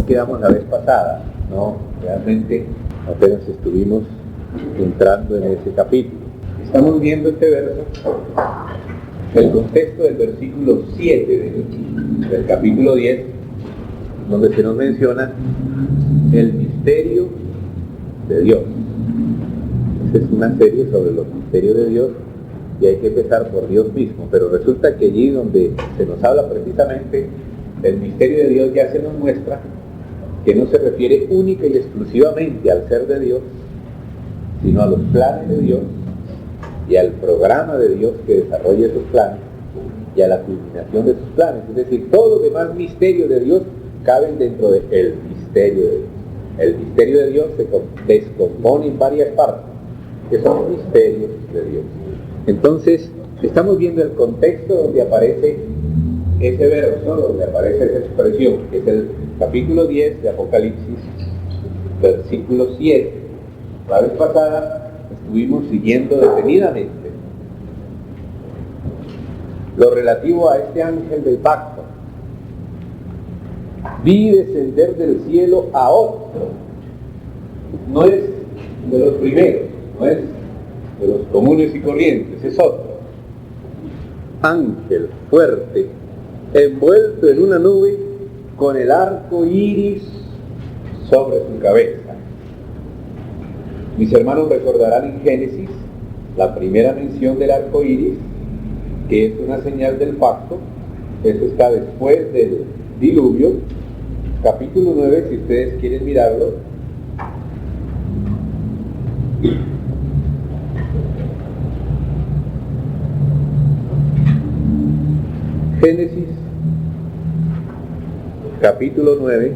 quedamos la vez pasada, ¿no? Realmente apenas estuvimos entrando en ese capítulo. Estamos viendo este verso, el contexto del versículo 7 del capítulo 10, donde se nos menciona el misterio de Dios. Esta es una serie sobre los misterios de Dios y hay que empezar por Dios mismo, pero resulta que allí donde se nos habla precisamente del misterio de Dios ya se nos muestra que no se refiere única y exclusivamente al ser de Dios, sino a los planes de Dios y al programa de Dios que desarrolla esos planes y a la culminación de sus planes. Es decir, todos los demás misterios de Dios caben dentro del misterio de Dios. El misterio de Dios se descompone en varias partes, que son misterios de Dios. Entonces, estamos viendo el contexto donde aparece ese verso, donde aparece esa expresión, que es el capítulo 10 de Apocalipsis, versículo 7. La vez pasada estuvimos siguiendo detenidamente lo relativo a este ángel del pacto. Vi descender del cielo a otro. No es de los primeros, no es de los comunes y corrientes, es otro. Ángel fuerte, envuelto en una nube, con el arco iris sobre su cabeza. Mis hermanos recordarán en Génesis la primera mención del arco iris, que es una señal del pacto. Eso está después del diluvio, capítulo 9, si ustedes quieren mirarlo. Génesis, capítulo 9.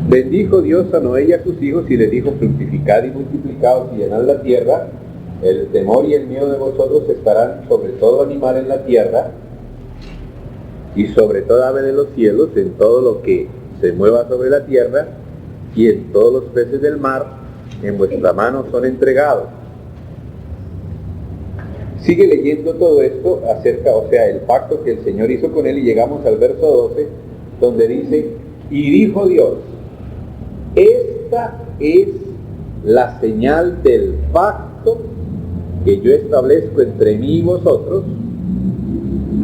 Bendijo Dios a Noé y a sus hijos y les dijo: fructificad y multiplicaos y llenad la tierra. El temor y el miedo de vosotros estarán sobre todo animal en la tierra y sobre toda ave de los cielos, en todo lo que se mueva sobre la tierra, y en todos los peces del mar, en vuestra mano son entregados. Sigue leyendo todo esto acerca, o sea, el pacto que el Señor hizo con él, y llegamos al verso 12, donde dice: y dijo Dios, esta es la señal del pacto que yo establezco entre mí y vosotros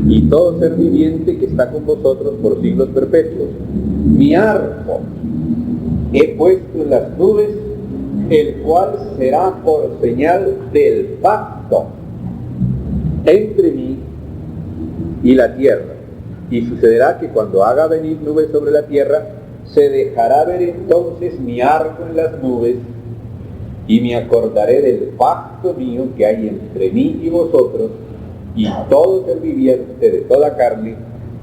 y todo ser viviente que está con vosotros por siglos perpetuos. Mi arco he puesto en las nubes, el cual será por señal del pacto entre mí y la tierra. Y sucederá que cuando haga venir nubes sobre la tierra, se dejará ver entonces mi arco en las nubes, y me acordaré del pacto mío que hay entre mí y vosotros y todo ser viviente de toda carne,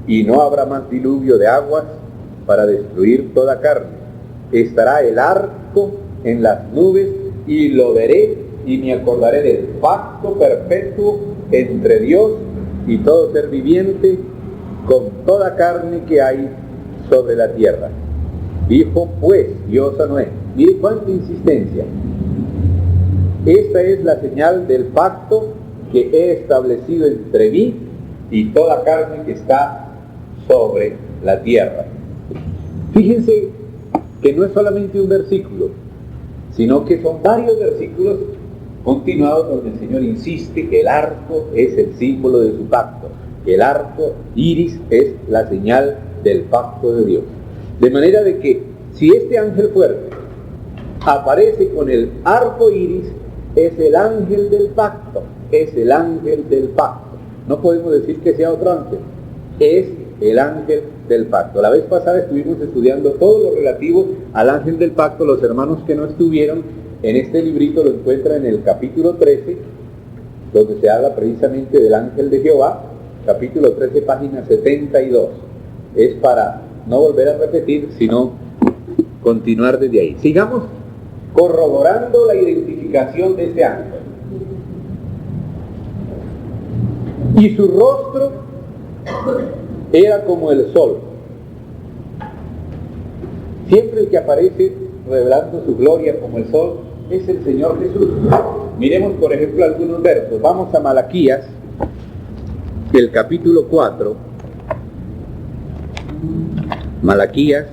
y no habrá más diluvio de aguas para destruir toda carne. Estará el arco en las nubes, y lo veré, y me acordaré del pacto perpetuo entre Dios y todo ser viviente con toda carne que hay sobre la tierra. Dijo pues Dios a Noé. Mire cuánta insistencia. Esta es la señal del pacto que he establecido entre mí y toda carne que está sobre la tierra. Fíjense que no es solamente un versículo, sino que son varios versículos continuados donde el Señor insiste que el arco es el símbolo de su pacto, que el arco iris es la señal del pacto de Dios. De manera de que si este ángel fuerte aparece con el arco iris, es el ángel del pacto, es el ángel del pacto. No podemos decir que sea otro ángel, es el ángel del pacto. La vez pasada estuvimos estudiando todo lo relativo al ángel del pacto. Los hermanos que no estuvieron en este librito lo encuentran en el capítulo 13, donde se habla precisamente del ángel de Jehová, capítulo 13, página 72. Es para no volver a repetir, sino continuar desde ahí. Sigamos corroborando la identificación de este ángel. Y su rostro era como el sol. Siempre el que aparece revelando su gloria como el sol es el Señor Jesús. Miremos por ejemplo algunos versos. Vamos a Malaquías, el capítulo 4. Malaquías,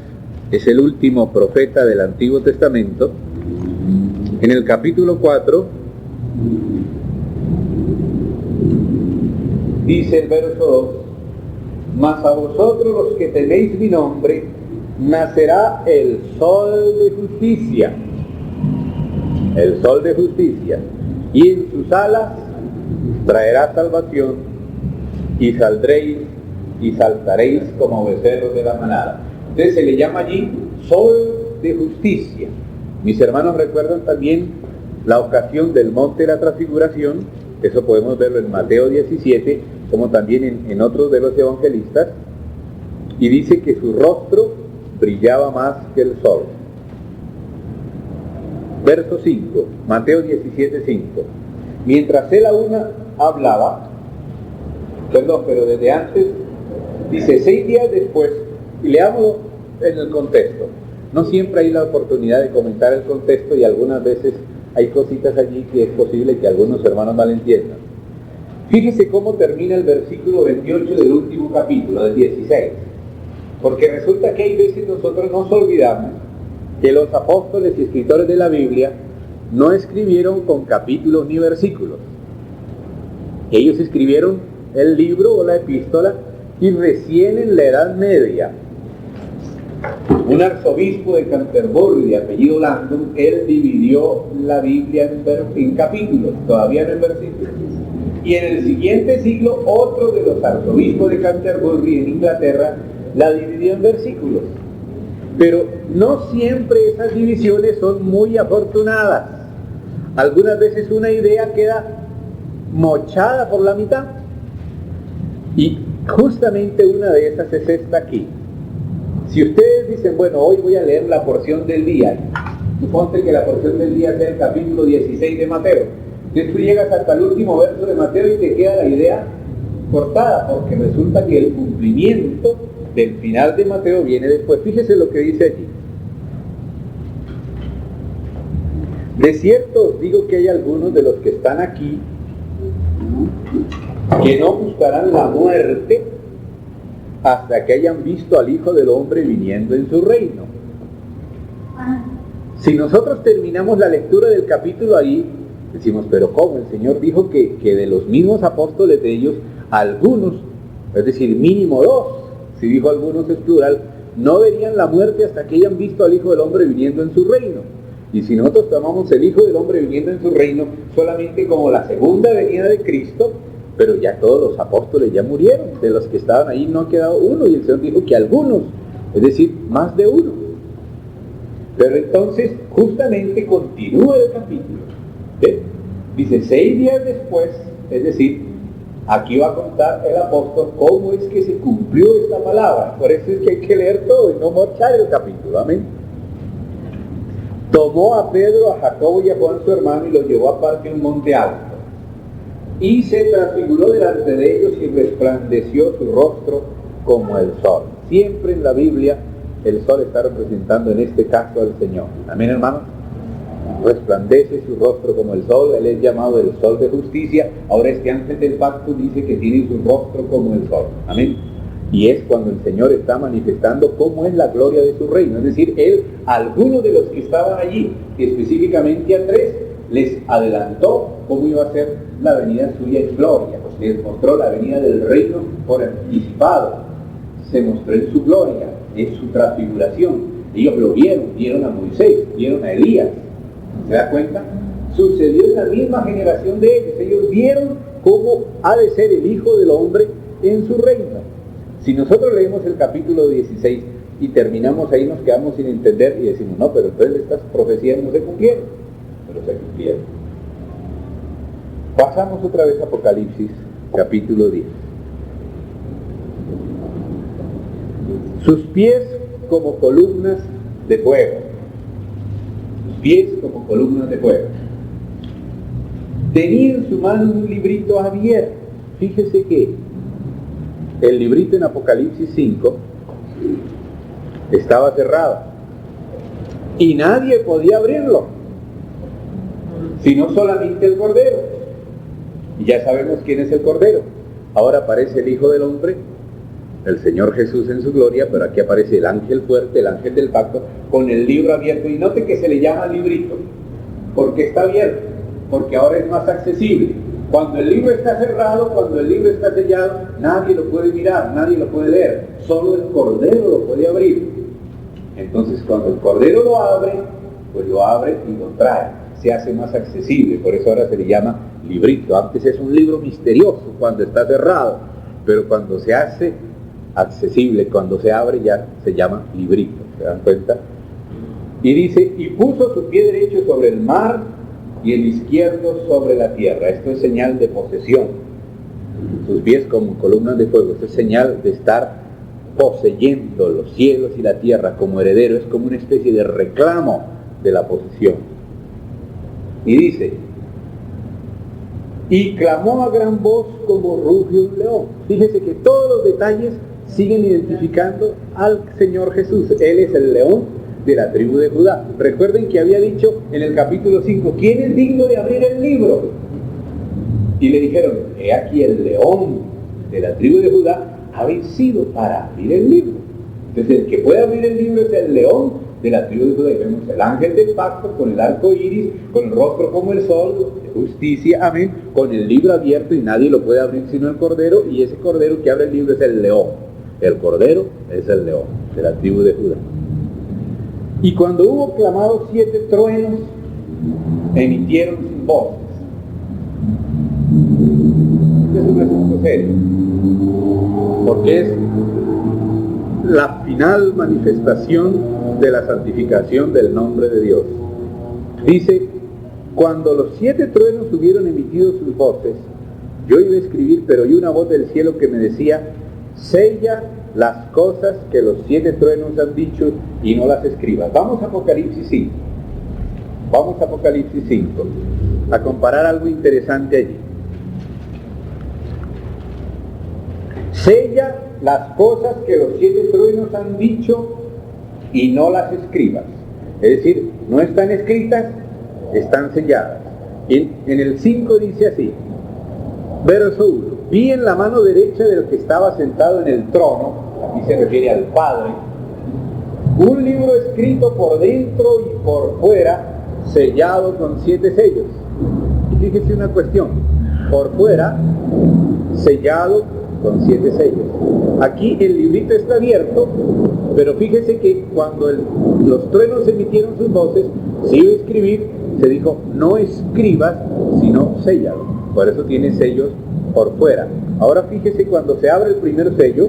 es el último profeta del Antiguo Testamento. En el capítulo 4 dice el verso 2: mas a vosotros los que tenéis mi nombre, nacerá el sol de justicia, el sol de justicia, y en sus alas traerá salvación, y saldréis y saltaréis como becerros de la manada. Entonces se le llama allí sol de justicia. Mis hermanos recuerdan también la ocasión del monte de la transfiguración. Eso podemos verlo en Mateo 17, como también en otros de los evangelistas, y dice que su rostro brillaba más que el sol. Verso 5, Mateo 17, 5. Mientras él aún hablaba, pero desde antes, dice 6 días después, y leámoslo en el contexto. No siempre hay la oportunidad de comentar el contexto, y algunas veces hay cositas allí que es posible que algunos hermanos malentiendan. Fíjese cómo termina el versículo 28 del último capítulo, del 16. Porque resulta que hay veces nosotros nos olvidamos que los apóstoles y escritores de la Biblia no escribieron con capítulos ni versículos. Ellos escribieron el libro o la epístola, y recién en la Edad Media, un arzobispo de Canterbury de apellido Langdon, él dividió la Biblia en capítulos, todavía no en versículos. Y en el siguiente siglo, otro de los arzobispos de Canterbury en Inglaterra la dividió en versículos. Pero no siempre esas divisiones son muy afortunadas. Algunas veces una idea queda mochada por la mitad. Y justamente una de esas es esta aquí. Si ustedes dicen, bueno, hoy voy a leer la porción del día, suponte que la porción del día sea el capítulo 16 de Mateo. Entonces tú llegas hasta el último verso de Mateo y te queda la idea cortada, porque resulta que el cumplimiento del final de Mateo viene después. Fíjese lo que dice allí. De cierto os digo que hay algunos de los que están aquí que no buscarán la muerte hasta que hayan visto al Hijo del Hombre viniendo en su reino. Si nosotros terminamos la lectura del capítulo ahí, decimos, pero ¿cómo? El Señor dijo que de los mismos apóstoles de ellos, algunos, es decir, mínimo 2, si dijo algunos es plural, no verían la muerte hasta que hayan visto al Hijo del Hombre viniendo en su reino. Y si nosotros tomamos el Hijo del Hombre viniendo en su reino solamente como la segunda venida de Cristo, pero ya todos los apóstoles ya murieron, de los que estaban ahí no ha quedado uno, y el Señor dijo que algunos, es decir, más de uno. Pero entonces justamente continúa el capítulo. Dice 6 días después, es decir, aquí va a contar el apóstol cómo es que se cumplió esta palabra. Por eso es que hay que leer todo y no mochar el capítulo. Amén. Tomó a Pedro, a Jacobo y a Juan su hermano y los llevó aparte a un monte alto. Y se transfiguró delante de ellos y resplandeció su rostro como el sol. Siempre en la Biblia el sol está representando en este caso al Señor. Amén, hermanos. Resplandece su rostro como el sol. Él es llamado el sol de justicia. Ahora este ángel del pacto dice que tiene su rostro como el sol. Amén. Y es cuando el Señor está manifestando cómo es la gloria de su reino. Es decir, Él, a algunos de los que estaban allí, específicamente a 3, les adelantó cómo iba a ser la venida suya en gloria. Les mostró la venida del reino por anticipado. Se mostró en su gloria, en su transfiguración. Ellos lo vieron a Moisés, vieron a Elías. ¿Se da cuenta? Sucedió en la misma generación de ellos. Ellos vieron cómo ha de ser el Hijo del Hombre en su reino. Si nosotros leemos el capítulo 16 y terminamos ahí, nos quedamos sin entender y decimos, no, pero entonces estas profecías no se cumplieron. Pero se cumplieron. Pasamos otra vez a Apocalipsis, capítulo 10. Sus pies como columnas de fuego. Sus pies como columnas de fuego. Tenía en su mano un librito abierto. Fíjese que el librito en Apocalipsis 5 estaba cerrado y nadie podía abrirlo, sino solamente el Cordero. Y ya sabemos quién es el Cordero. Ahora aparece el Hijo del Hombre el Señor Jesús en su gloria, pero aquí aparece el ángel fuerte, el ángel del pacto, con el libro abierto. Y note que se le llama librito, porque está abierto, porque ahora es más accesible. Cuando el libro está cerrado, cuando el libro está sellado, nadie lo puede mirar, nadie lo puede leer, solo el Cordero lo puede abrir. Entonces cuando el Cordero lo abre, pues lo abre y lo trae, se hace más accesible, por eso ahora se le llama librito. Antes es un libro misterioso cuando está cerrado, pero cuando se hace accesible, cuando se abre ya se llama librito, ¿se dan cuenta? Y dice, y puso su pie derecho sobre el mar y el izquierdo sobre la tierra. Esto es señal de posesión. Sus pies como columnas de fuego, esto es señal de estar poseyendo los cielos y la tierra como heredero, es como una especie de reclamo de la posesión. Y dice, y clamó a gran voz como ruge un león. Fíjese que todos los detalles siguen identificando al Señor Jesús. Él es el león de la tribu de Judá. Recuerden que había dicho en el capítulo 5, ¿quién es digno de abrir el libro? Y le dijeron, he aquí el león de la tribu de Judá ha vencido para abrir el libro. Entonces el que puede abrir el libro es el león de la tribu de Judá. Y vemos el ángel del pacto con el arco iris, con el rostro como el sol, de justicia, amén, con el libro abierto y nadie lo puede abrir sino el Cordero, y ese Cordero que abre el libro es el león. El Cordero es el león de la tribu de Judá. Y cuando hubo clamado 7 truenos, emitieron sus voces. Este es un asunto serio, porque es la final manifestación de la santificación del nombre de Dios. Dice, cuando los 7 truenos hubieron emitido sus voces, yo iba a escribir, pero oí una voz del cielo que me decía, sella las cosas que los 7 truenos han dicho y no las escribas. Vamos a Apocalipsis 5. Vamos a Apocalipsis 5, a comparar algo interesante allí. Sella las cosas que los 7 truenos han dicho y no las escribas. Es decir, no están escritas, están selladas. En el 5 dice así, verso 1, vi en la mano derecha del que estaba sentado en el trono, aquí se refiere al Padre, un libro escrito por dentro y por fuera, sellado con 7 sellos. Y fíjese una cuestión, por fuera, sellado con 7 sellos. Aquí el librito está abierto, pero fíjese que cuando los truenos emitieron sus voces, se iba a escribir, se dijo, no escribas, sino séllalo. Por eso tiene sellos por fuera. Ahora fíjese cuando se abre el primer sello,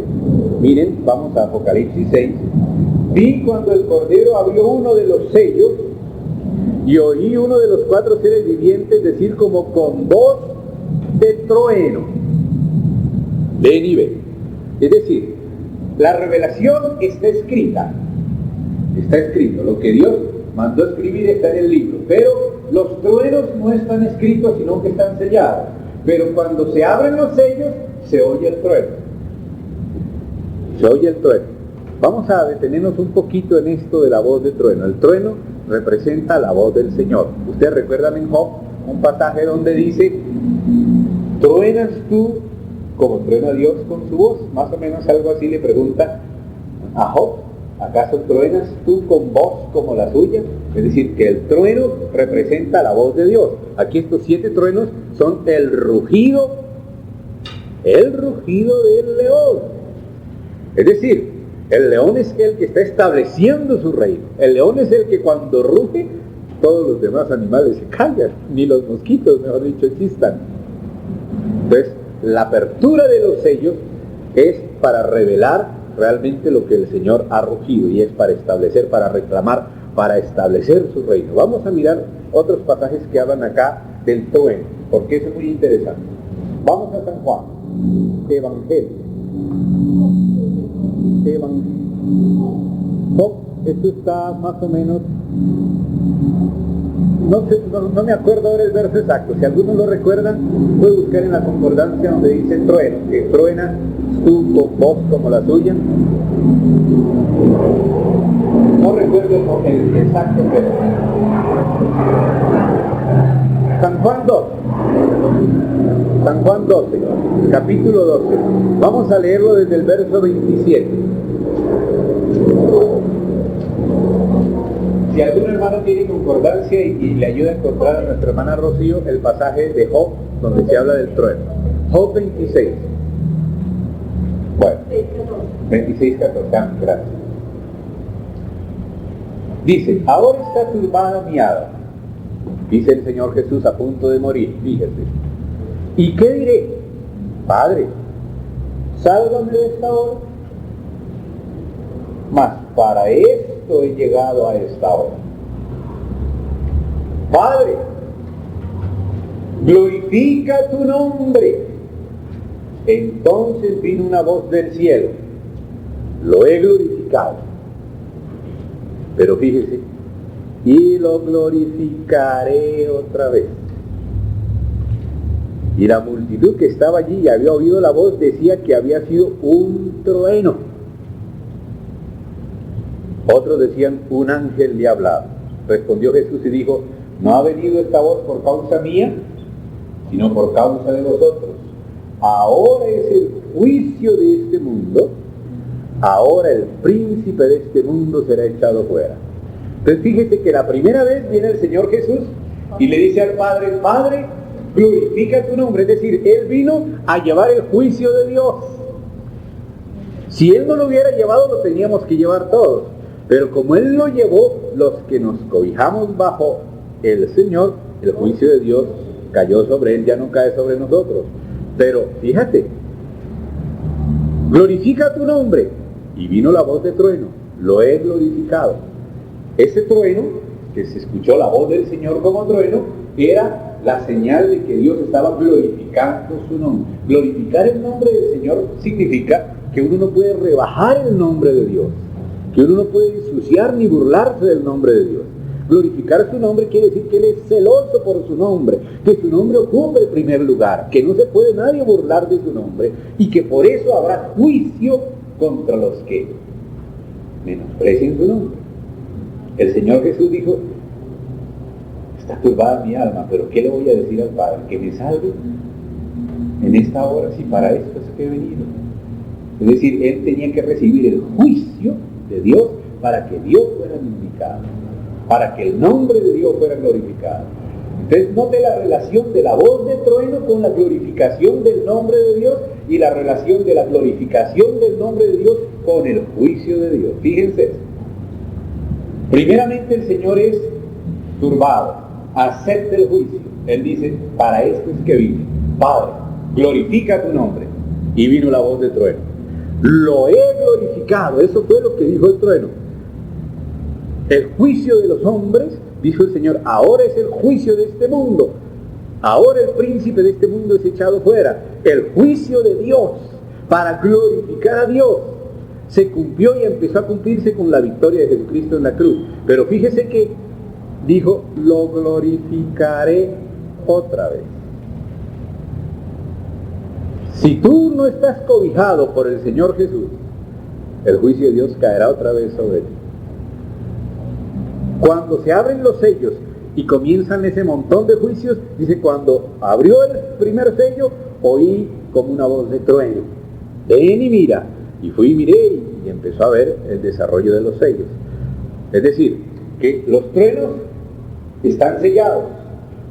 miren, vamos a Apocalipsis 6, vi cuando el Cordero abrió uno de los sellos y oí uno de los 4 seres vivientes decir como con voz de trueno, ven y ven. Es decir, la revelación está escrita, está escrito, lo que Dios mandó escribir está en el libro, pero los truenos no están escritos, sino que están sellados. Pero cuando se abren los sellos, se oye el trueno. Se oye el trueno. Vamos a detenernos un poquito en esto de la voz de trueno. El trueno representa la voz del Señor. Ustedes recuerdan en Job un pasaje donde dice, ¿truenas tú como truena Dios con su voz? Más o menos algo así le pregunta a Job. ¿Acaso truenas tú con voz como la suya? Es decir, que el trueno representa la voz de Dios. Aquí estos 7 truenos son el rugido del león. Es decir, el león es el que está estableciendo su reino. El león es el que cuando ruge, todos los demás animales se callan, ni los mosquitos, mejor dicho, existan. Entonces, la apertura de los sellos es para revelar realmente lo que el Señor ha rugido, y es para establecer, para reclamar, para establecer su reino. Vamos a mirar otros pasajes que hablan acá del trueno, porque eso es muy interesante. Vamos a San Juan, Evangelio. Esto está más o menos, no me acuerdo ahora el verso exacto. Si alguno lo recuerda, puede buscar en la concordancia donde dice trueno, que truena tú con voz como la suya. No recuerdo el exacto verso. San Juan 2. San Juan 12, capítulo 12. Vamos a leerlo desde el verso 27. Si algún hermano tiene concordancia y le ayuda a encontrar a nuestra hermana Rocío el pasaje de Job, donde se habla del trueno. Job 26. Bueno, 26, 14. Gracias. Dice, ahora está turbada mi alma, dice el Señor Jesús a punto de morir, fíjese. ¿Y qué diré? Padre, sálvame de esta hora. Mas para esto he llegado a esta hora. Padre, glorifica tu nombre. Entonces vino una voz del cielo. Lo he glorificado. Pero fíjese, y lo glorificaré otra vez. Y la multitud que estaba allí y había oído la voz decía que había sido un trueno. Otros decían, un ángel le ha hablado. Respondió Jesús y dijo, no ha venido esta voz por causa mía, sino por causa de vosotros. Ahora es el juicio de este mundo. Ahora el príncipe de este mundo será echado fuera. Entonces fíjese que la primera vez viene el Señor Jesús y le dice al Padre, Padre, glorifica tu nombre. Es decir, Él vino a llevar el juicio de Dios. Si Él no lo hubiera llevado, lo teníamos que llevar todos. Pero como Él lo llevó, los que nos cobijamos bajo el Señor, el juicio de Dios cayó sobre Él, ya no cae sobre nosotros. Pero fíjate, glorifica tu nombre. Y vino la voz de trueno, lo he glorificado. Ese trueno, que se escuchó la voz del Señor como trueno, era la señal de que Dios estaba glorificando su nombre. Glorificar el nombre del Señor significa que uno no puede rebajar el nombre de Dios, que uno no puede ensuciar ni burlarse del nombre de Dios. Glorificar su nombre quiere decir que Él es celoso por su nombre, que su nombre ocupe el primer lugar, que no se puede nadie burlar de su nombre y que por eso habrá juicio contra los que menosprecien su nombre. El Señor Jesús dijo, está turbada mi alma, pero ¿qué le voy a decir al Padre? Que me salve en esta hora, si para esto es que he venido. Es decir, Él tenía que recibir el juicio de Dios para que Dios fuera glorificado, para que el nombre de Dios fuera glorificado. Entonces note la relación de la voz de trueno con la glorificación del nombre de Dios y la relación de la glorificación del nombre de Dios con el juicio de Dios. Fíjense eso. Primeramente el Señor es turbado, acepta el juicio. Él dice, para esto es que vine. Padre, glorifica tu nombre. Y vino la voz de trueno. Lo he glorificado. Eso fue lo que dijo el trueno. El juicio de los hombres, dijo el Señor, ahora es el juicio de este mundo. Ahora el príncipe de este mundo es echado fuera. El juicio de Dios para glorificar a Dios se cumplió y empezó a cumplirse con la victoria de Jesucristo en la cruz. Pero fíjese que dijo, lo glorificaré otra vez. Si tú no estás cobijado por el Señor Jesús, el juicio de Dios caerá otra vez sobre ti. Cuando se abren los sellos y comienzan ese montón de juicios, dice, cuando abrió el primer sello, oí como una voz de trueno. Ven y mira. Y fui y miré y empezó a ver el desarrollo de los sellos. Es decir, que los truenos están sellados.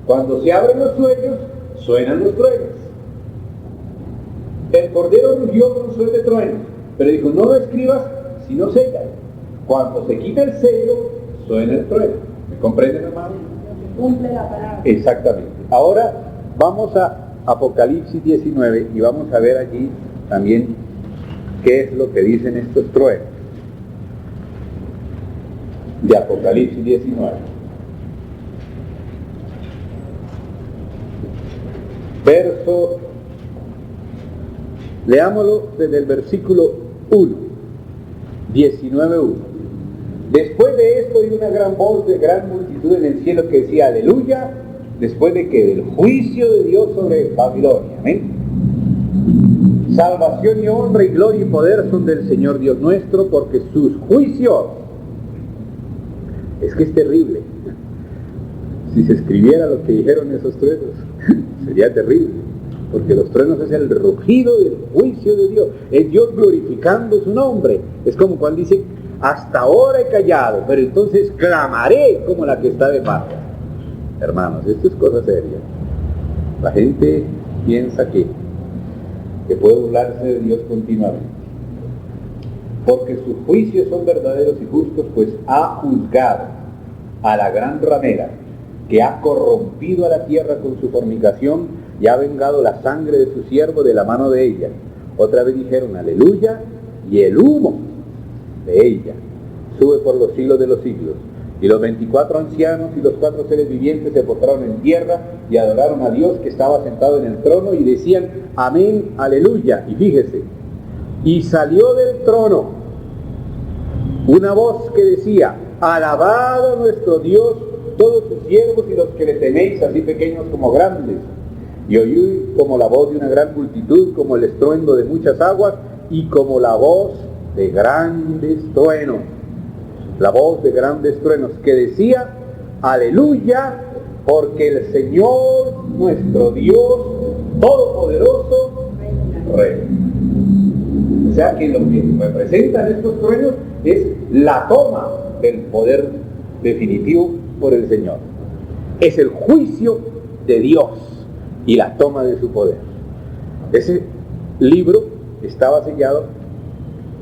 Cuando se abren los sellos, suenan los truenos. El Cordero rugió con suerte de trueno, pero dijo, no lo escribas si no sellas. Cuando se quita el sello, suena el trueno. ¿Me comprenden, hermano? Cumple la palabra. Exactamente. Ahora vamos a Apocalipsis 19 y vamos a ver allí también qué es lo que dicen estos truenos. De Apocalipsis 19. Verso, leámoslo desde el versículo 1, 19:1. Después de esto oí una gran voz de gran multitud en el cielo que decía, aleluya, después de que del juicio de Dios sobre Babilonia. Amén. Salvación y honra y gloria y poder son del Señor Dios nuestro, porque sus juicios, es que es terrible, si se escribiera lo que dijeron esos truenos, Sería terrible, porque los truenos es el rugido del juicio de Dios, es Dios glorificando su nombre. Es como cuando dice, hasta ahora he callado, pero entonces clamaré como la que está de parto. Hermanos, esto es cosa seria. La gente piensa que puede burlarse de Dios continuamente, porque sus juicios son verdaderos y justos, pues ha juzgado a la gran ramera que ha corrompido a la tierra con su fornicación y ha vengado la sangre de su siervo de la mano de ella. Otra vez dijeron aleluya, y el humo de ella sube por los siglos de los siglos. Y los 24 ancianos y los 4 seres vivientes se postraron en tierra y adoraron a Dios que estaba sentado en el trono y decían amén, aleluya. Y fíjese, y salió del trono una voz que decía, alabad a nuestro Dios todos sus siervos y los que le teméis, así pequeños como grandes. Y oí como la voz de una gran multitud, como el estruendo de muchas aguas y como la voz de grandes truenos. La voz de grandes truenos que decía, aleluya, porque el Señor nuestro Dios Todopoderoso reina. O sea que lo que representan estos truenos es la toma del poder definitivo por el Señor. Es el juicio de Dios y la toma de su poder. Ese libro estaba sellado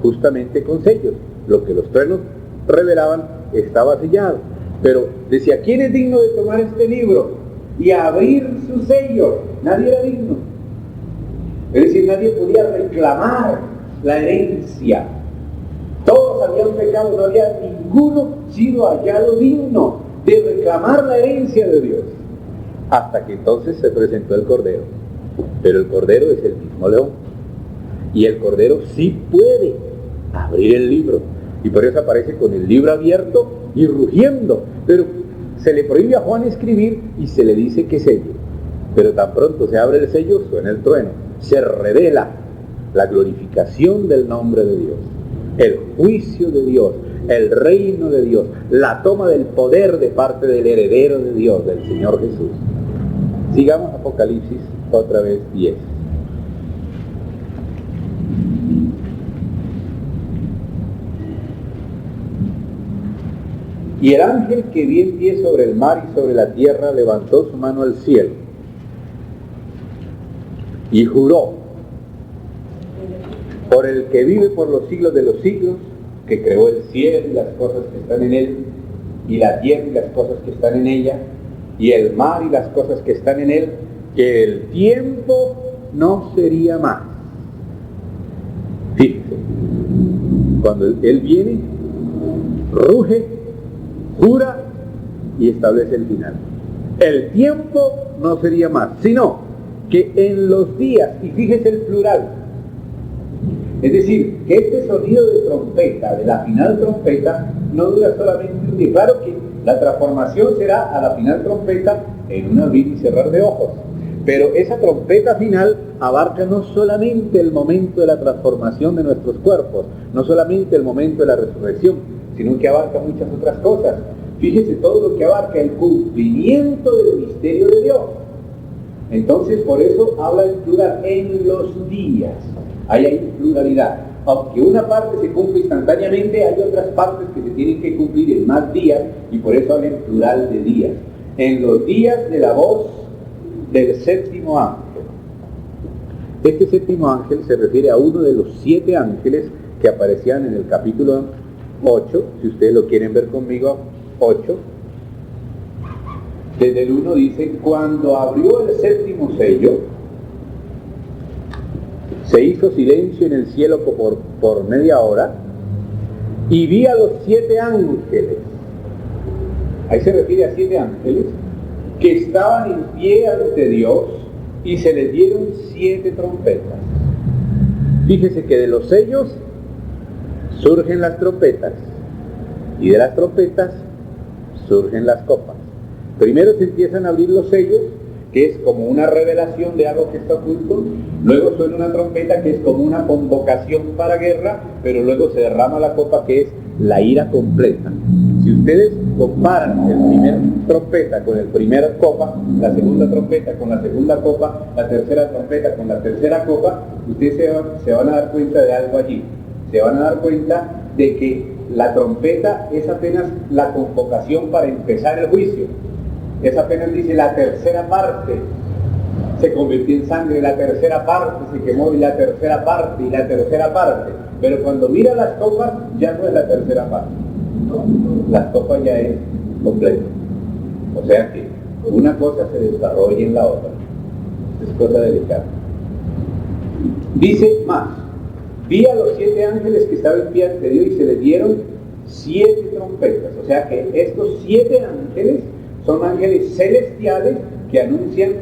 justamente con sellos. Lo que los truenos revelaban estaba sellado. Pero decía, ¿quién es digno de tomar este libro y abrir su sello? Nadie era digno. Es decir, nadie podía reclamar la herencia. Todos habían pecado, no había ninguno sido hallado digno de reclamar la herencia de Dios. Hasta que entonces se presentó el Cordero. Pero el Cordero es el mismo león. Y el Cordero sí puede abrir el libro. Y por eso aparece con el libro abierto y rugiendo. Pero se le prohíbe a Juan escribir y se le dice que sello. Pero tan pronto se abre el sello, suena el trueno. Se revela la glorificación del nombre de Dios, el juicio de Dios, el reino de Dios, la toma del poder de parte del heredero de Dios, del Señor Jesús. Sigamos Apocalipsis otra vez 10. Y el ángel que vi en pie sobre el mar y sobre la tierra levantó su mano al cielo y juró por el que vive por los siglos de los siglos, que creó el cielo y las cosas que están en él, y la tierra y las cosas que están en ella, y el mar y las cosas que están en él, que el tiempo no sería más. Fíjese, cuando él viene, ruge, jura y establece el final. El tiempo no sería más, sino que en los días, y fíjese el plural, es decir, que este sonido de trompeta, de la final trompeta, no dura solamente un día. Claro que la transformación será a la final trompeta en un abrir y cerrar de ojos. Pero esa trompeta final abarca no solamente el momento de la transformación de nuestros cuerpos, no solamente el momento de la resurrección, sino que abarca muchas otras cosas. Fíjese todo lo que abarca el cumplimiento del misterio de Dios. Entonces, por eso habla en plural, en los días. Ahí hay pluralidad. Aunque una parte se cumple instantáneamente, hay otras partes que se tienen que cumplir en más días, y por eso habla en plural de días. En los días de la voz del séptimo ángel. Este séptimo ángel se refiere a uno de los 7 ángeles que aparecían en el capítulo 8, si ustedes lo quieren ver conmigo, 8. Desde el 1 dice, cuando abrió el séptimo sello, se hizo silencio en el cielo por media hora, y vi a los 7 ángeles, ahí se refiere a 7 ángeles, que estaban en pie ante Dios, y se les dieron 7 trompetas. Fíjese que de los sellos surgen las trompetas, y de las trompetas surgen las copas. Primero se empiezan a abrir los sellos, que es como una revelación de algo que está oculto. Luego suena una trompeta, que es como una convocación para guerra, pero luego se derrama la copa, que es la ira completa. Si ustedes comparan el primer trompeta con el primer copa, la segunda trompeta con la segunda copa, la tercera trompeta con la tercera copa, ustedes se van a dar cuenta de algo allí. Se van a dar cuenta de que la trompeta es apenas la convocación para empezar el juicio. Es apenas, dice, la tercera parte se convirtió en sangre, la tercera parte se quemó, y la tercera parte, y la tercera parte. Pero cuando mira las copas, ya no es la tercera parte. Las copas ya es completo. O sea que una cosa se desarrolla en la otra. Es cosa delicada. Dice más: vi a los 7 ángeles que estaban en pie ante Dios y se les dieron 7 trompetas. O sea que estos 7 ángeles son ángeles celestiales que anuncian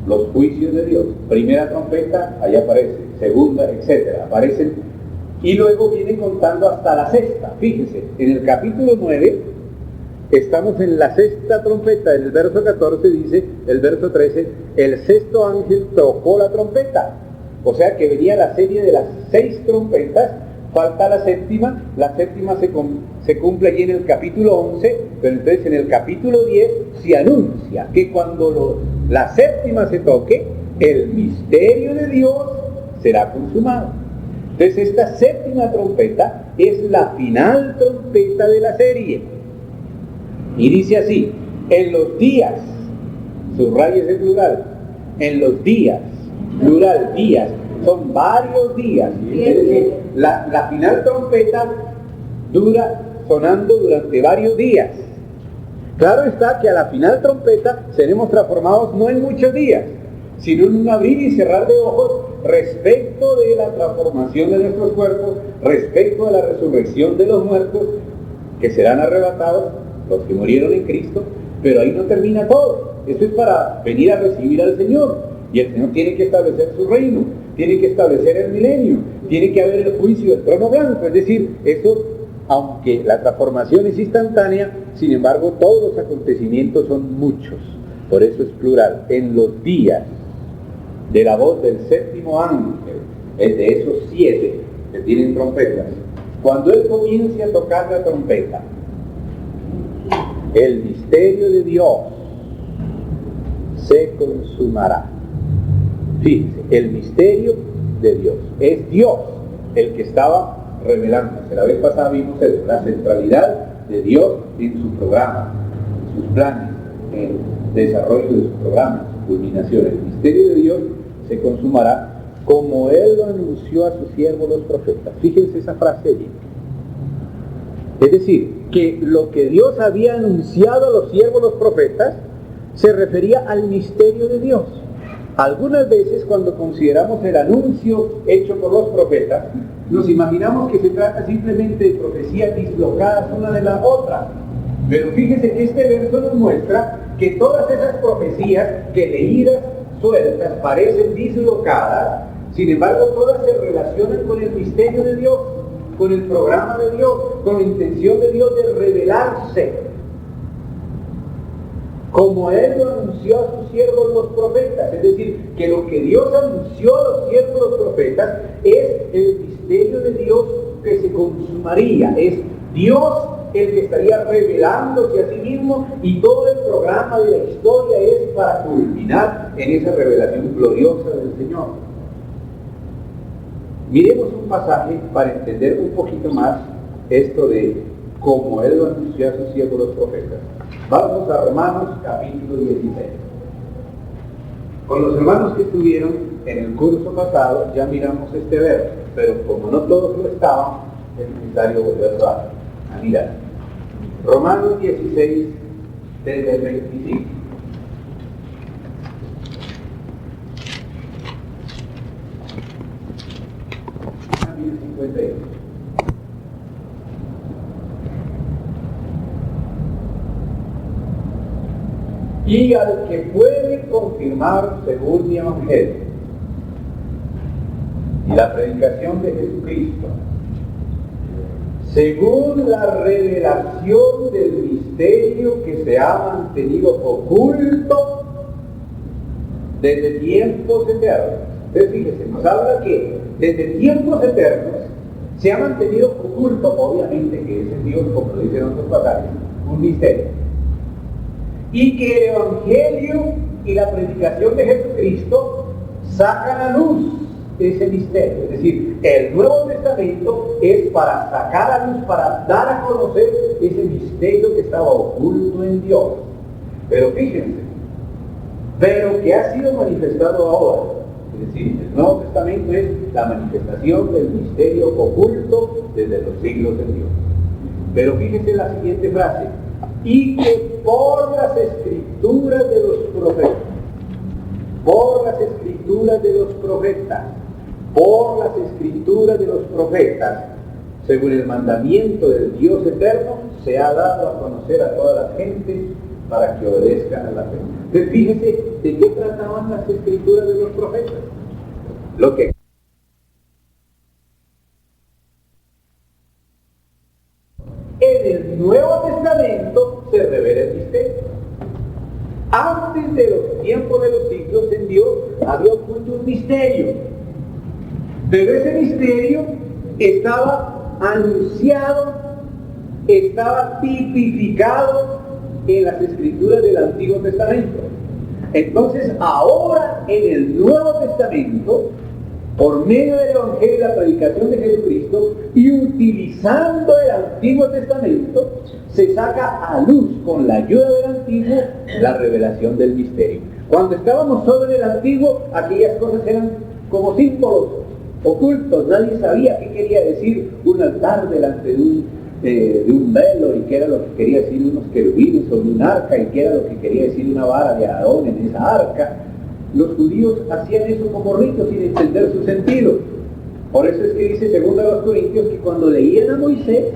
los juicios de Dios. Primera trompeta, ahí aparece, segunda, etcétera, aparecen, y luego viene contando hasta la sexta. Fíjense, en el capítulo 9 estamos en la sexta trompeta. En el verso 14 dice, el verso 13, el sexto ángel tocó la trompeta. O sea que venía la serie de las 6 trompetas, falta la séptima se cumple allí en el capítulo 11, pero entonces en el capítulo 10 se anuncia que cuando la séptima se toque, el misterio de Dios será consumado. Entonces esta séptima trompeta es la final trompeta de la serie. Y dice así: en los días, subraya ese plural, en los días, plural, días, son varios días. Es decir, la final trompeta dura sonando durante varios días. Claro está que a la final trompeta seremos transformados no en muchos días, sino en un abrir y cerrar de ojos respecto de la transformación de nuestros cuerpos, respecto de la resurrección de los muertos, que serán arrebatados, los que murieron en Cristo. Pero ahí no termina todo. Esto es para venir a recibir al Señor, y el Señor tiene que establecer su reino, tiene que establecer el milenio, tiene que haber el juicio del trono blanco. Es decir, eso, aunque la transformación es instantánea, sin embargo todos los acontecimientos son muchos. Por eso es plural. En los días de la voz del séptimo ángel, es de esos 7 que tienen trompetas, cuando él comience a tocar la trompeta, el misterio de Dios se consumará. Fíjense, el misterio de Dios. Es Dios el que estaba revelándose. La vez pasada vimos eso, la centralidad de Dios en su programa, en sus planes, en el desarrollo de su programa, su culminación. El misterio de Dios se consumará como Él lo anunció a sus siervos los profetas. Fíjense esa frase allí. Es decir, que lo que Dios había anunciado a los siervos los profetas se refería al misterio de Dios. Algunas veces cuando consideramos el anuncio hecho por los profetas, nos imaginamos que se trata simplemente de profecías dislocadas una de la otra. Pero fíjese que este verso nos muestra que todas esas profecías que leídas sueltas parecen dislocadas, sin embargo todas se relacionan con el misterio de Dios, con el programa de Dios, con la intención de Dios de revelarse, como Él lo anunció a sus siervos los profetas. Es decir, que lo que Dios anunció a los siervos los profetas es el misterio de Dios que se consumaría. Es Dios el que estaría revelándose a sí mismo, y todo el programa de la historia es para culminar en esa revelación gloriosa del Señor. Miremos un pasaje para entender un poquito más esto de cómo Él lo anunció a sus siervos los profetas. Vamos a Romanos capítulo 16. Con los hermanos que estuvieron en el curso pasado ya miramos este verso, pero como no todos lo estaban, es necesario volverlo a mirar. Romanos 16, desde el 25. También 51. Y al que puede confirmar según mi evangelio y la predicación de Jesucristo, según la revelación del misterio que se ha mantenido oculto desde tiempos eternos. Entonces fíjese, nos habla que desde tiempos eternos Se ha mantenido oculto, obviamente, que es en Dios, como lo dicen otros pasajes, un misterio. Y que el Evangelio y la predicación de Jesucristo sacan a luz ese misterio. Es decir, el Nuevo Testamento es para sacar a luz, para dar a conocer ese misterio que estaba oculto en Dios. Pero fíjense, pero que ha sido manifestado ahora. Es decir, el Nuevo Testamento es la manifestación del misterio oculto desde los siglos de Dios. Pero fíjense la siguiente frase: y que por las escrituras de los profetas, por las escrituras de los profetas, por las escrituras de los profetas, según el mandamiento del Dios eterno, se ha dado a conocer a todas las gentes para que obedezcan a la fe. Entonces fíjese de qué trataban las escrituras de los profetas. Lo que en el Nuevo Testamento se revela el misterio. Antes de los tiempos de los siglos en Dios había oculto un misterio, pero ese misterio estaba anunciado, estaba tipificado en las escrituras del Antiguo Testamento. Entonces ahora en el Nuevo Testamento, por medio del Evangelio y la predicación de Jesucristo, y utilizando el Antiguo Testamento, se saca a luz, con la ayuda del Antiguo, la revelación del misterio. Cuando estábamos solo en el Antiguo, aquellas cosas eran como símbolos ocultos, nadie sabía qué quería decir un altar delante de un velo, y qué era lo que quería decir unos querubines sobre un arca, y qué era lo que quería decir una vara de Aarón en esa arca. Los judíos hacían eso como ritos sin entender su sentido. Por eso es que dice 2 Corintios que cuando leían a Moisés,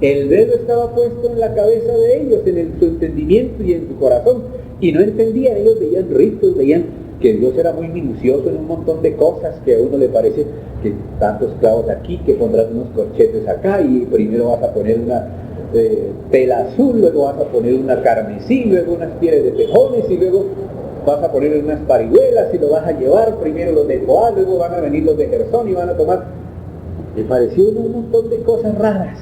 el velo estaba puesto en la cabeza de ellos, en su entendimiento y en su corazón, y no entendían. Ellos veían ritos, veían que Dios era muy minucioso en un montón de cosas, que a uno le parece que tantos clavos aquí, que pondrás unos corchetes acá, y primero vas a poner una tela azul, luego vas a poner una carmesí, luego unas pieles de tejones, y luego vas a poner unas parihuelas y lo vas a llevar, primero los de Joá, luego van a venir los de Gersón y van a tomar. Me pareció un montón de cosas raras,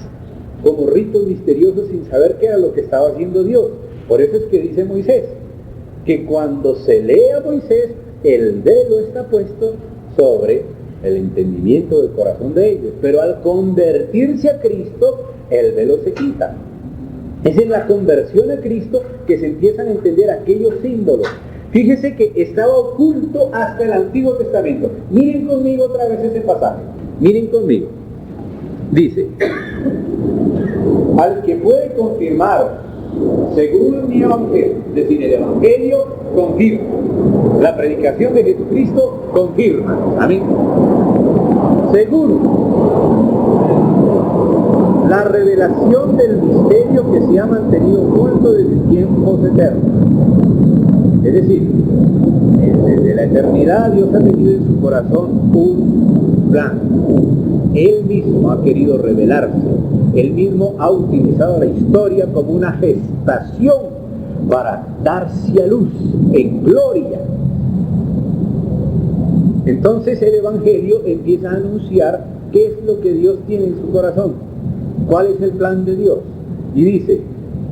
como ritos misteriosos sin saber qué era lo que estaba haciendo Dios. Por eso es que dice Moisés, que cuando se lee a Moisés, el velo está puesto sobre el entendimiento del corazón de ellos, pero al convertirse a Cristo, el velo se quita. Es en la conversión a Cristo que se empiezan a entender aquellos símbolos. Fíjese que estaba oculto hasta el Antiguo Testamento. Miren conmigo otra vez ese pasaje. Miren conmigo. Dice: al que puede confirmar según mi evangelio, es decir, el evangelio confirma, la predicación de Jesucristo confirma. Amén. Según la revelación del misterio que se ha mantenido oculto desde tiempos eternos. Es decir, desde la eternidad Dios ha tenido en su corazón un plan. Él mismo ha querido revelarse. Él mismo ha utilizado la historia como una gestación para darse a luz en gloria. Entonces el Evangelio empieza a anunciar qué es lo que Dios tiene en su corazón, cuál es el plan de Dios. Y dice,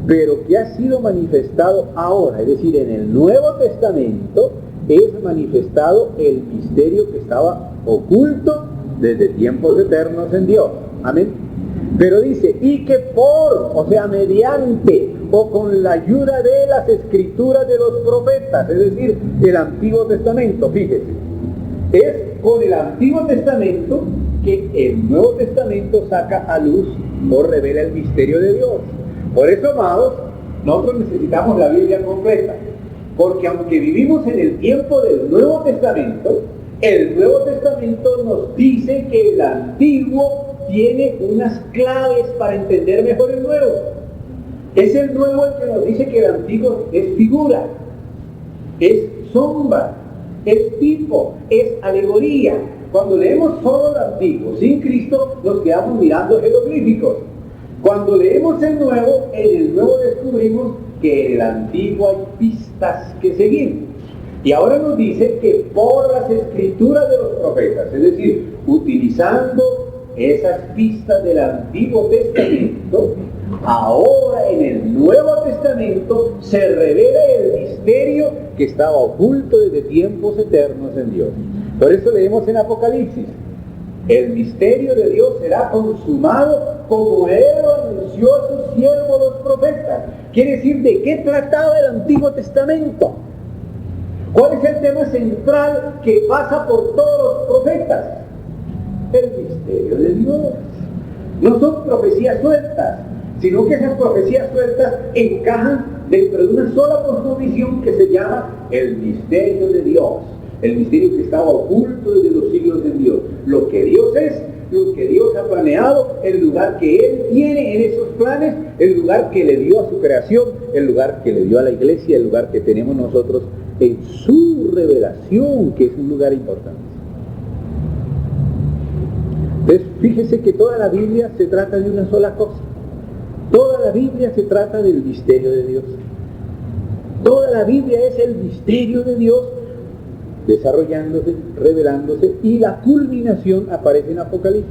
pero que ha sido manifestado ahora, es decir, en el Nuevo Testamento, es manifestado el misterio que estaba oculto desde tiempos eternos en Dios. Amén. Pero dice, y que o sea, mediante o con la ayuda de las escrituras de los profetas, es decir, el Antiguo Testamento, fíjese, es con el Antiguo Testamento que el Nuevo Testamento saca a luz o revela el misterio de Dios. Por eso, amados, nosotros necesitamos la Biblia completa, porque aunque vivimos en el tiempo del Nuevo Testamento, el Nuevo Testamento nos dice que el Antiguo tiene unas claves para entender mejor el Nuevo. Es el Nuevo el que nos dice que el Antiguo es figura, es sombra, es tipo, es alegoría. Cuando leemos solo el Antiguo, sin Cristo, nos quedamos mirando jeroglíficos. Cuando leemos el Nuevo, en el Nuevo descubrimos que en el Antiguo hay pistas que seguir. Y ahora nos dice que por las escrituras de los profetas, es decir, utilizando esas pistas del Antiguo Testamento, ahora en el Nuevo Testamento se revela el misterio que estaba oculto desde tiempos eternos en Dios. Por eso leemos en Apocalipsis: el misterio de Dios será consumado como Él lo anunció a sus siervos los profetas. Quiere decir, ¿de qué trataba el Antiguo Testamento? ¿Cuál es el tema central que pasa por todos los profetas? El misterio de Dios. No son profecías sueltas, sino que esas profecías sueltas encajan dentro de una sola cosmovisión que se llama el misterio de Dios. El misterio que estaba oculto desde los siglos de Dios. Lo que Dios es, lo que Dios ha planeado, el lugar que Él tiene en esos planes, el lugar que le dio a su creación, el lugar que le dio a la iglesia, el lugar que tenemos nosotros en su revelación, que es un lugar importante. Entonces, fíjese que toda la Biblia se trata de una sola cosa. Toda la Biblia se trata del misterio de Dios. Toda la Biblia es el misterio de Dios desarrollándose, revelándose, y la culminación aparece en Apocalipsis.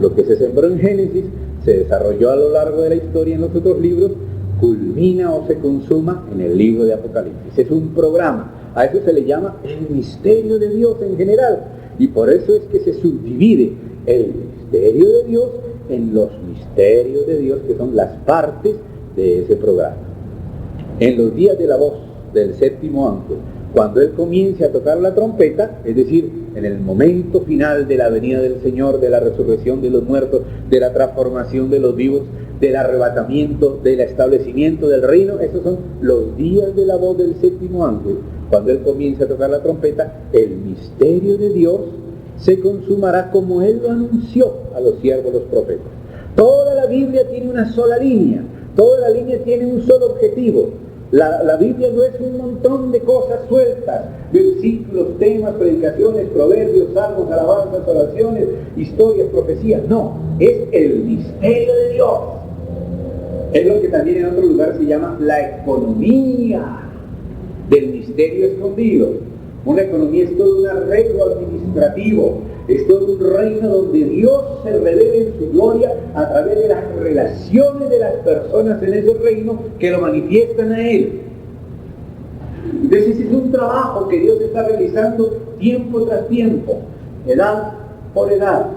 Lo que se sembró en Génesis se desarrolló a lo largo de la historia en los otros libros, culmina o se consuma en el libro de Apocalipsis. Es un programa. A eso se le llama el misterio de Dios en general, y por eso es que se subdivide el misterio de Dios en los misterios de Dios, que son las partes de ese programa. En los días de la voz del séptimo ángel, cuando Él comience a tocar la trompeta, es decir, en el momento final de la venida del Señor, de la resurrección de los muertos, de la transformación de los vivos, del arrebatamiento, del establecimiento del reino, esos son los días de la voz del séptimo ángel. Cuando Él comience a tocar la trompeta, el misterio de Dios se consumará como Él lo anunció a los siervos, los profetas. Toda la Biblia tiene una sola línea, toda la línea tiene un solo objetivo. La Biblia no es un montón de cosas sueltas, versículos, temas, predicaciones, proverbios, salmos, alabanzas, oraciones, historias, profecías. No, es el misterio de Dios. Es lo que también en otro lugar se llama la economía del misterio escondido. Una economía es todo un arreglo administrativo, es todo un reino donde Dios se revela en su gloria a través de las relaciones de las personas en ese reino que lo manifiestan a Él. Entonces ese es un trabajo que Dios está realizando tiempo tras tiempo, edad por edad.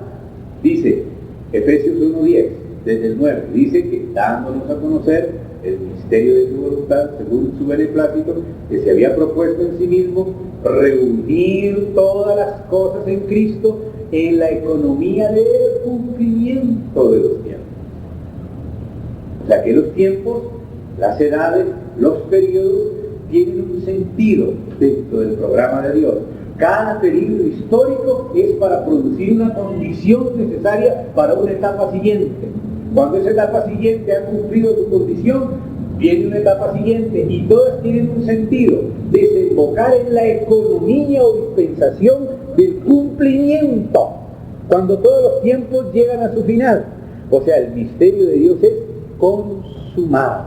Dice Efesios 1:10, desde el 9, dice que dándonos a conocer el misterio de su voluntad, según su beneplácito, que se había propuesto en sí mismo, reunir todas las cosas en Cristo en la economía del cumplimiento de los tiempos. O sea que los tiempos, las edades, los periodos tienen un sentido dentro del programa de Dios. Cada periodo histórico es para producir una condición necesaria para una etapa siguiente. Cuando esa etapa siguiente ha cumplido su condición, viene una etapa siguiente, y todas tienen un sentido: desembocar en la economía o dispensación del cumplimiento, cuando todos los tiempos llegan a su final. O sea, el misterio de Dios es consumado,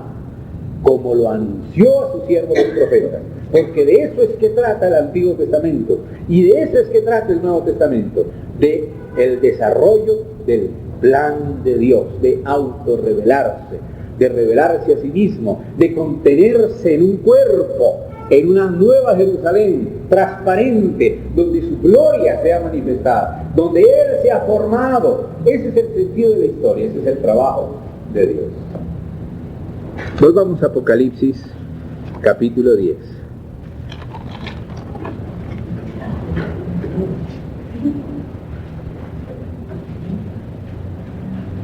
como lo anunció a sus siervos los profetas, porque de eso es que trata el Antiguo Testamento, y de eso es que trata el Nuevo Testamento, de el desarrollo del plan de Dios, de autorrevelarse, de revelarse a sí mismo, de contenerse en un cuerpo, en una nueva Jerusalén transparente, donde su gloria sea manifestada, donde Él sea formado. Ese es el sentido de la historia, ese es el trabajo de Dios. Pues vamos a Apocalipsis capítulo 10.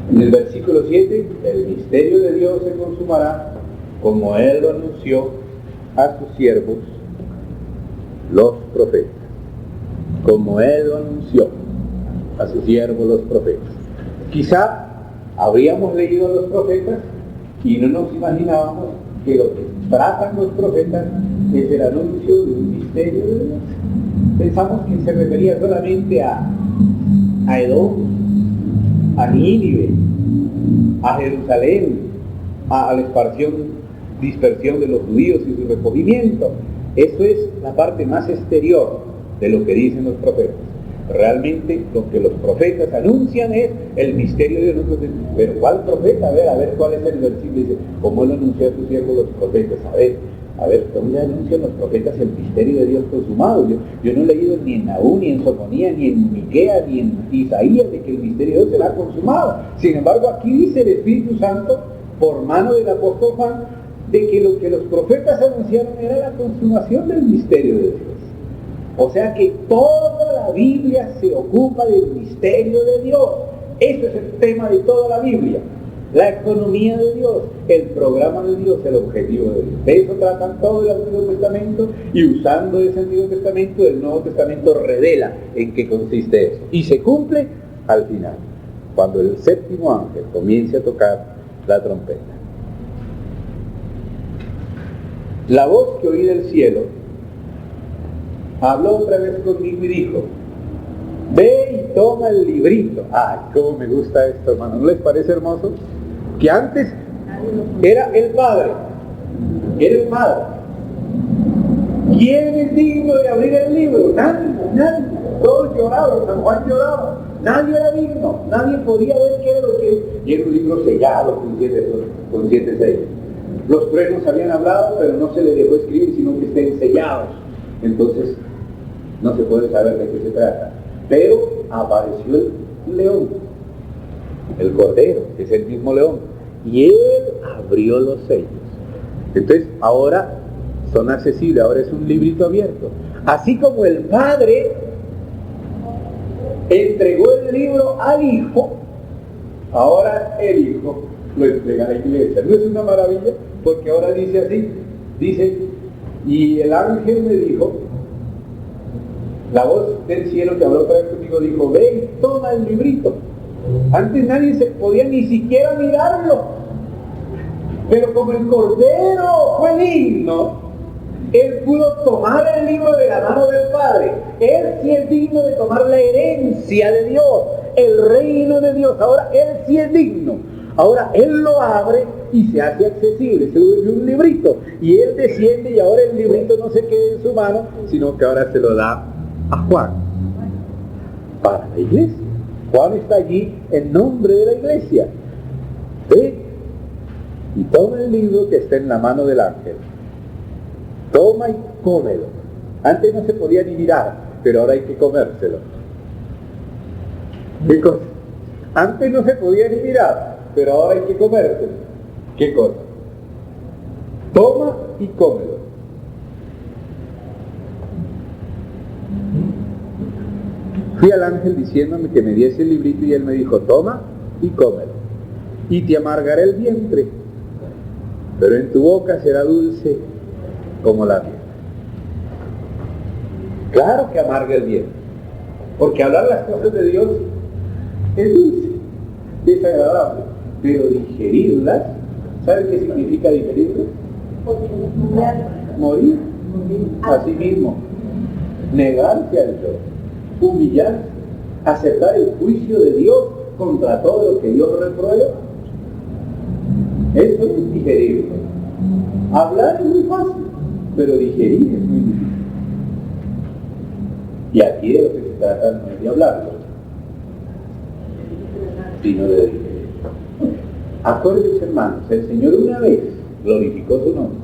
En el versículo 7, el misterio de Dios se consumará como Él lo anunció a sus siervos, los profetas. Como Él lo anunció a sus siervos, los profetas. Quizá habríamos leído a los profetas y no nos imaginábamos que lo que tratan los profetas es el anuncio de un misterio de Dios. Pensamos que se refería solamente a Edom, a Nínive, a Jerusalén, a la dispersión de los judíos y su recogimiento. Eso es la parte más exterior de lo que dicen los profetas. Realmente lo que los profetas anuncian es el misterio de Dios. Pero ¿cuál profeta? A ver cuál es el versículo. Dice, ¿cómo lo anunció a tus siervos los profetas? A ver, ¿dónde anuncian los profetas el misterio de Dios consumado? Yo no he leído ni en Nahum, ni en Sofonía, ni en Miquea, ni en Isaías de que el misterio de Dios será consumado. Sin embargo, aquí dice el Espíritu Santo, por mano del apóstol Juan, de que lo que los profetas anunciaron era la consumación del misterio de Dios. O sea que toda la Biblia se ocupa del misterio de Dios. Eso es el tema de toda la Biblia. La economía de Dios, el programa de Dios, el objetivo de Dios. De eso tratan todo el Antiguo Testamento, y usando ese Antiguo Testamento, el Nuevo Testamento revela en qué consiste eso. Y se cumple al final, cuando el séptimo ángel comience a tocar la trompeta. La voz que oí del cielo habló otra vez conmigo y dijo: ve y toma el librito. Ay, cómo me gusta esto, hermano. ¿No les parece hermoso? Que antes era el Padre. ¿Quién es digno de abrir el libro? Nadie. Todos lloraban, San Juan lloraba. Nadie era digno, nadie podía ver qué era lo que... Y era un libro sellado con 7 sellos. Los truenos habían hablado, pero no se les dejó escribir, sino que estén sellados. Entonces, no se puede saber de qué se trata. Pero apareció el león, el cordero, que es el mismo león, y él abrió los sellos. Entonces, ahora son accesibles, ahora es un librito abierto. Así como el Padre entregó el libro al Hijo, ahora el Hijo lo entrega a la iglesia. ¿No es una maravilla? Porque ahora dice así, dice: y el ángel me dijo, la voz del cielo que habló otra vez conmigo, dijo: ve y toma el librito. Antes nadie se podía ni siquiera mirarlo, pero como el Cordero fue digno, él pudo tomar el libro de la mano del Padre. Él sí es digno de tomar la herencia de Dios, el reino de Dios. Ahora él sí es digno. Ahora él lo abre y se hace accesible, se vuelve un librito, y él desciende, y ahora el librito no se queda en su mano, sino que ahora se lo da a Juan para la iglesia. Juan está allí en nombre de la iglesia. Ve y toma el libro que está en la mano del ángel. Toma y cómelo. Antes no se podía ni mirar, pero ahora hay que comérselo. ¿Qué cosa? Antes no se podía ni mirar, pero ahora hay que comérselo. ¿Qué cosa? Toma y cómelo. Fui al ángel diciéndome que me diese el librito, y él me dijo: toma y cómelo, y te amargará el vientre, pero en tu boca será dulce como la miel. Claro que amarga el vientre, porque hablar las cosas de Dios es dulce, es agradable, pero digerirlas, ¿sabe qué significa digerirlas? Morir a sí mismo, negarse al yo, humillarse, aceptar el juicio de Dios contra todo lo que Dios reprueba. Eso es digerirlo. Hablar es muy fácil, pero digerir es muy difícil. Y aquí de lo que se trata no es de hablarlo, sino de digerirlo. Acuérdense, hermanos, el Señor una vez glorificó su nombre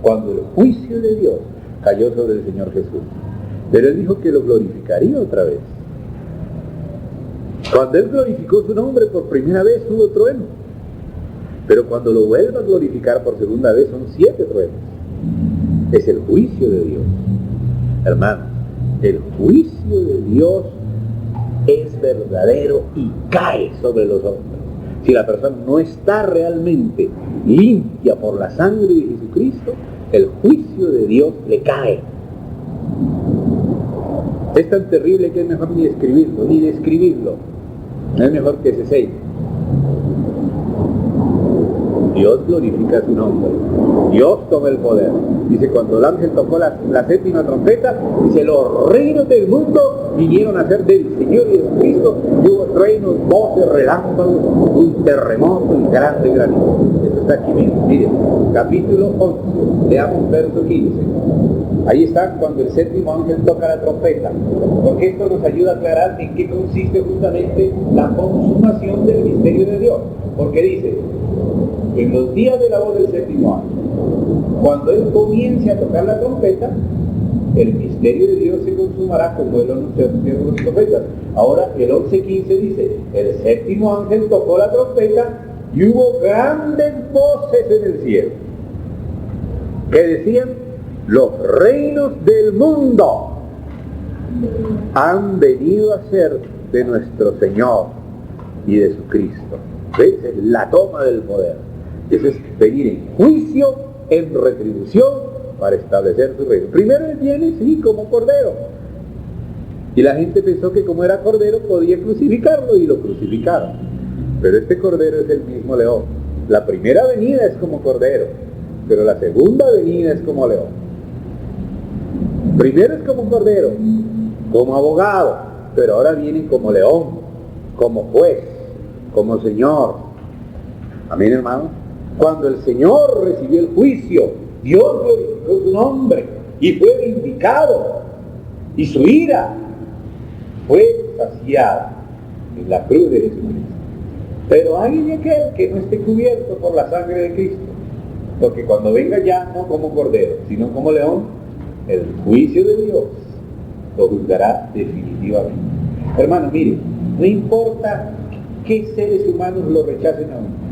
cuando el juicio de Dios cayó sobre el Señor Jesús. Pero Él dijo que lo glorificaría otra vez. Cuando Él glorificó su nombre por primera vez hubo trueno. Pero cuando lo vuelva a glorificar por segunda vez son 7 truenos. Es el juicio de Dios. Hermanos, el juicio de Dios es verdadero y cae sobre los hombres. Si la persona no está realmente limpia por la sangre de Jesucristo, el juicio de Dios le cae. Es tan terrible que es mejor ni escribirlo, ni describirlo. No es mejor que se selle. Dios glorifica su nombre. Dios toma el poder. Dice, cuando el ángel tocó la séptima trompeta, dice, los reinos del mundo vinieron a ser del Señor Jesucristo, y hubo reinos, voces, relámpagos, un terremoto y grande granizo. Eso está aquí mismo. Miren, capítulo 11, leamos verso 15. Ahí está cuando el séptimo ángel toca la trompeta, porque esto nos ayuda a aclarar en qué consiste justamente la consumación del misterio de Dios. Porque dice, en los días de la voz del séptimo ángel, cuando él comience a tocar la trompeta, el misterio de Dios se consumará como él lo anunció a los profetas. Ahora el 11:15 dice, el séptimo ángel tocó la trompeta y hubo grandes voces en el cielo que decían, los reinos del mundo han venido a ser de nuestro Señor y de su Cristo. ¿Ves? Es la toma del poder. Eso es venir en juicio, en retribución, para establecer su reino. Primero él viene, sí, como cordero. Y la gente pensó que como era cordero podía crucificarlo, y lo crucificaron. Pero este cordero es el mismo león. La primera venida es como cordero, pero la segunda venida es como león. Primero es como cordero, como abogado, pero ahora viene como león, como juez, como Señor. Amén, hermano. Cuando el Señor recibió el juicio, Dios glorificó su nombre y fue vindicado, y su ira fue saciada en la cruz de Jesucristo. Pero hay de aquel que no esté cubierto por la sangre de Cristo, porque cuando venga ya no como cordero, sino como león, el juicio de Dios lo juzgará definitivamente. Hermano, mire, no importa qué seres humanos lo rechacen a uno,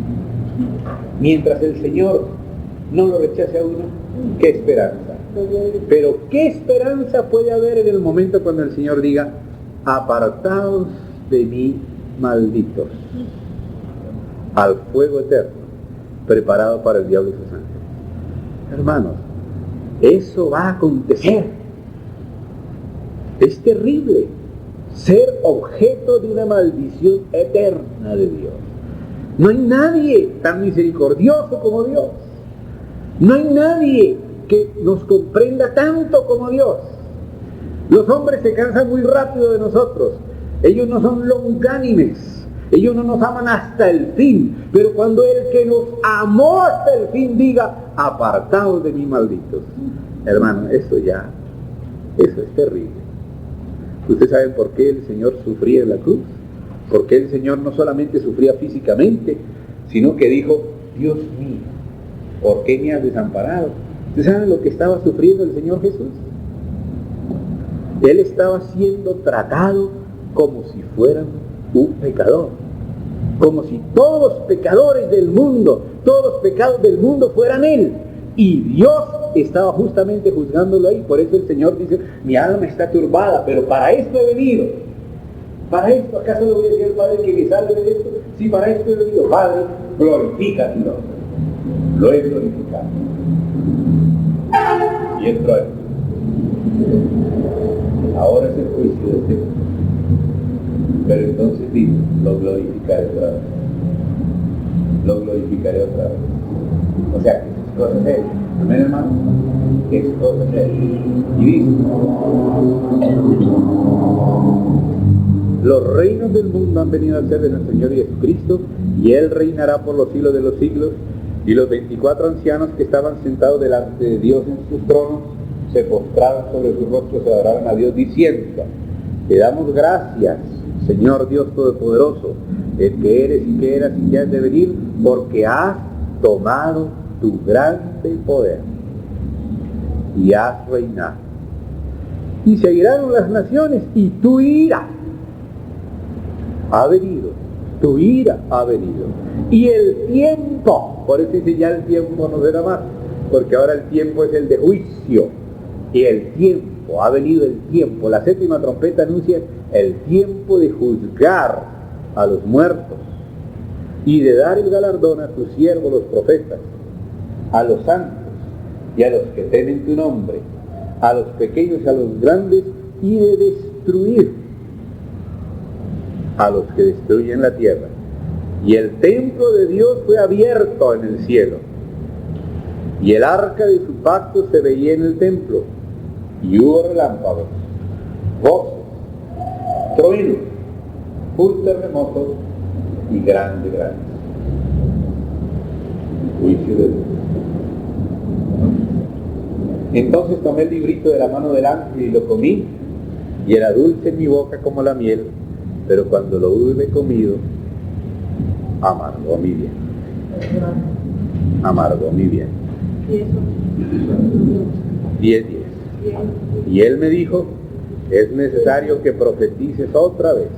mientras el Señor no lo rechace a uno, ¿qué esperanza? Pero ¿qué esperanza puede haber en el momento cuando el Señor diga, apartaos de mí, malditos, al fuego eterno preparado para el diablo y sus ángeles? Hermanos, eso va a acontecer. Es terrible ser objeto de una maldición eterna de Dios. No hay nadie tan misericordioso como Dios. No hay nadie que nos comprenda tanto como Dios. Los hombres se cansan muy rápido de nosotros. Ellos no son longánimes. Ellos no nos aman hasta el fin. Pero cuando el que nos amó hasta el fin diga, apartaos de mí, malditos. Hermano, eso es terrible. ¿Ustedes saben por qué el Señor sufría en la cruz? Porque el Señor no solamente sufría físicamente, sino que dijo, Dios mío, ¿por qué me has desamparado? ¿Ustedes saben lo que estaba sufriendo el Señor Jesús? Él estaba siendo tratado como si fuera un pecador, como si todos los pecadores del mundo, todos los pecados del mundo fueran Él, y Dios estaba justamente juzgándolo ahí. Por eso el Señor dice, mi alma está turbada, pero para esto he venido. ¿Para esto? ¿Acaso le voy a decir al Padre que me salve de esto? Sí, para esto he venido. Padre, glorifica tu nombre. Lo he glorificado. Y entró ahí. Ahora es el juicio de este mundo. Pero entonces dice, lo glorificaré otra vez. Lo glorificaré otra vez. O sea, que es cosa seria. Amén, hermano. Que es cosa seria. Y dice, los reinos del mundo han venido a ser de nuestro Señor Jesucristo, y Él reinará por los siglos de los siglos. Y los 24 ancianos que estaban sentados delante de Dios en sus tronos se postraron sobre sus rostros y adoraron a Dios diciendo, te damos gracias, Señor Dios Todopoderoso, el que eres y que eras y que has de venir, porque has tomado tu grande poder y has reinado. Y se airaron las naciones, y tu ira ha venido, tu ira ha venido. Y el tiempo, por eso dice ya el tiempo no será más, porque ahora el tiempo es el de juicio. Y el tiempo, ha venido el tiempo. La séptima trompeta anuncia el tiempo de juzgar a los muertos y de dar el galardón a tus siervos los profetas, a los santos y a los que temen tu nombre, a los pequeños y a los grandes, y de destruir a los que destruyen la tierra y el templo de Dios fue abierto en el cielo, y el arca de su pacto se veía en el templo, y hubo relámpagos, voces, truenos, un terremoto y grande. Juicio de Dios. Entonces tomé el librito de la mano del ángel y lo comí, y era dulce en mi boca como la miel, pero cuando lo hube comido, amargó mi bien. Amargó mi bien. 10. Y él me dijo, es necesario que profetices otra vez,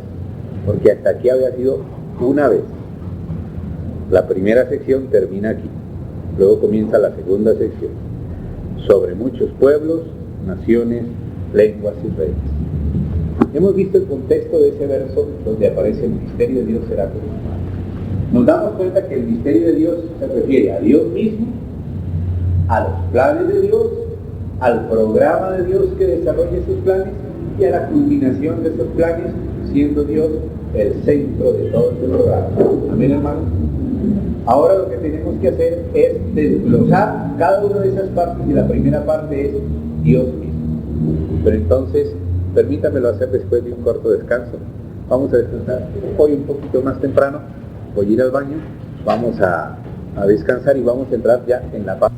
porque hasta aquí había sido una vez. La primera sección termina aquí, luego comienza la segunda sección, sobre muchos pueblos, naciones, lenguas y reyes. Hemos visto el contexto de ese verso donde aparece el misterio de Dios será consumado. Nos damos cuenta que el misterio de Dios se refiere a Dios mismo, a los planes de Dios, al programa de Dios que desarrolla esos planes y a la culminación de esos planes, siendo Dios el centro de todo este programa. Amén, hermanos. Ahora lo que tenemos que hacer es desglosar cada una de esas partes, y la primera parte es Dios mismo. Pero entonces, permítamelo hacer después de un corto descanso. Vamos a descansar hoy un poquito más temprano, voy a ir al baño, vamos a descansar y vamos a entrar ya en la parte.